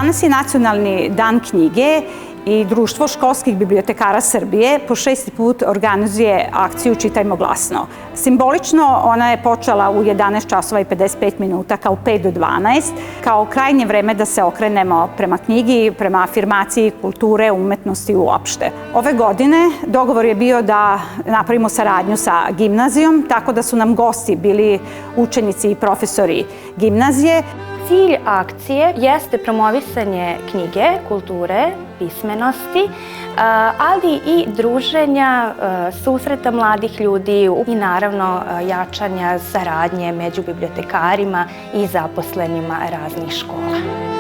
Danas je Nacionalni dan knjige i Društvo školskih bibliotekara Srbije po 6. put organizuje akciju Čitajmo glasno. Simbolično ona je počela u 11 časova i 55 minuta kao 5 do 12, kao krajnje vreme da se okrenemo prema knjigi, prema afirmaciji kulture, umetnosti uopšte. Ove godine dogovor je bio da napravimo saradnju sa gimnazijom, tako da su nam gosti bili učenici i profesori gimnazije. Cilj akcije jeste promovisanje knjige, kulture, pismenosti, ali i druženja, susreta mladih ljudi i naravno jačanja saradnje među bibliotekarima i zaposlenima raznih škola.